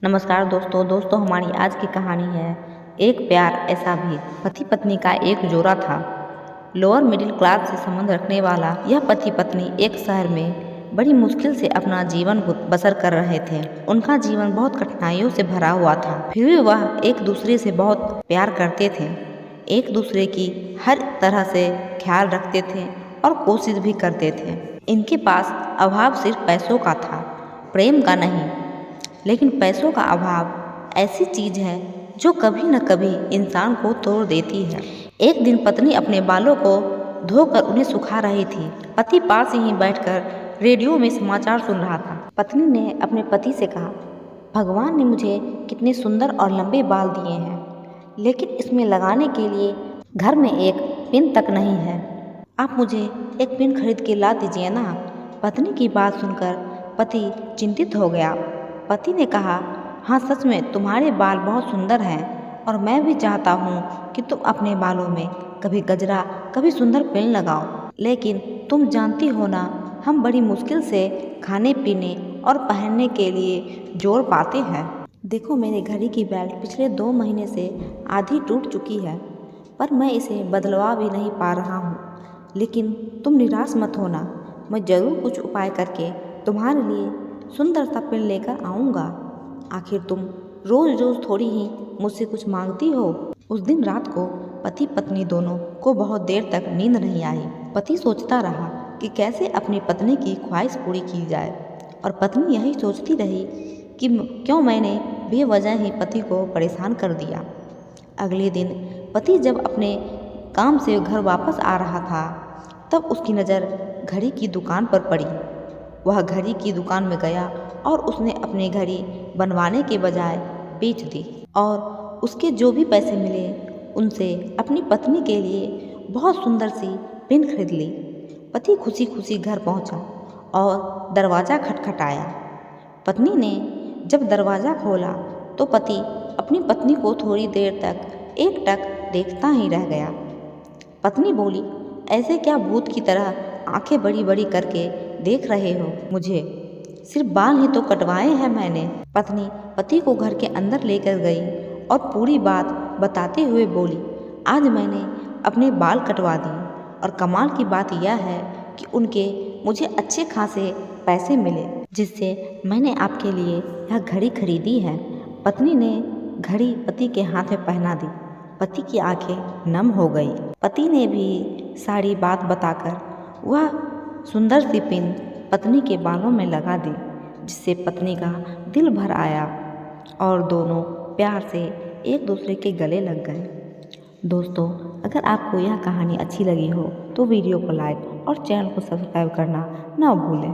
नमस्कार दोस्तों हमारी आज की कहानी है एक प्यार ऐसा भी। पति पत्नी का एक जोड़ा था। लोअर मिडिल क्लास से संबंध रखने वाला यह पति पत्नी एक शहर में बड़ी मुश्किल से अपना जीवन बसर कर रहे थे। उनका जीवन बहुत कठिनाइयों से भरा हुआ था, फिर भी वह एक दूसरे से बहुत प्यार करते थे, एक दूसरे की हर तरह से ख्याल रखते थे और कोशिश भी करते थे। इनके पास अभाव सिर्फ पैसों का था, प्रेम का नहीं। लेकिन पैसों का अभाव ऐसी चीज है जो कभी न कभी इंसान को तोड़ देती है। एक दिन पत्नी अपने बालों को धोकर उन्हें सुखा रही थी। पति पास ही बैठकर रेडियो में समाचार सुन रहा था। पत्नी ने अपने पति से कहा, भगवान ने मुझे कितने सुंदर और लंबे बाल दिए हैं, लेकिन इसमें लगाने के लिए घर में एक पिन तक नहीं है। आप मुझे एक पिन खरीद के ला दीजिए ना। पत्नी की बात सुनकर पति चिंतित हो गया। पति ने कहा, हाँ सच में तुम्हारे बाल बहुत सुंदर हैं और मैं भी चाहता हूँ कि तुम अपने बालों में कभी गजरा कभी सुंदर पिन लगाओ, लेकिन तुम जानती हो ना, हम बड़ी मुश्किल से खाने पीने और पहनने के लिए जोड़ पाते हैं। देखो मेरे घड़ी की बेल्ट पिछले 2 महीने से आधी टूट चुकी है, पर मैं इसे बदलवा भी नहीं पा रहा हूँ। लेकिन तुम निराश मत होना, मैं ज़रूर कुछ उपाय करके तुम्हारे लिए सुंदर सा पिन लेकर आऊँगा। आखिर तुम रोज रोज थोड़ी ही मुझसे कुछ मांगती हो। उस दिन रात को पति पत्नी दोनों को बहुत देर तक नींद नहीं आई। पति सोचता रहा कि कैसे अपनी पत्नी की ख्वाहिश पूरी की जाए, और पत्नी यही सोचती रही कि क्यों मैंने बेवजह ही पति को परेशान कर दिया। अगले दिन पति जब अपने काम से घर वापस आ रहा था, तब उसकी नज़र घड़ी की दुकान पर पड़ी। वह घड़ी की दुकान में गया और उसने अपनी घड़ी बनवाने के बजाय बेच दी, और उसके जो भी पैसे मिले उनसे अपनी पत्नी के लिए बहुत सुंदर सी पिन खरीद ली। पति खुशी खुशी घर पहुंचा और दरवाज़ा खटखटाया। पत्नी ने जब दरवाज़ा खोला तो पति अपनी पत्नी को थोड़ी देर तक एकटक देखता ही रह गया। पत्नी बोली, ऐसे क्या भूत की तरह आंखें बड़ी बड़ी करके देख रहे हो मुझे? सिर्फ बाल ही तो कटवाए हैं मैंने। पत्नी पति को घर के अंदर लेकर गई और पूरी बात बताते हुए बोली, आज मैंने अपने बाल कटवा दिए, और कमाल की बात यह है कि उनके मुझे अच्छे खासे पैसे मिले, जिससे मैंने आपके लिए यह घड़ी खरीदी है। पत्नी ने घड़ी पति के हाथ में पहना दी। पति की आंखें नम हो गई। पति ने भी सारी बात बताकर वह सुंदर सी पिन पत्नी के बालों में लगा दी, जिससे पत्नी का दिल भर आया और दोनों प्यार से एक दूसरे के गले लग गए। दोस्तों, अगर आपको यह कहानी अच्छी लगी हो तो वीडियो को लाइक और चैनल को सब्सक्राइब करना ना भूलें।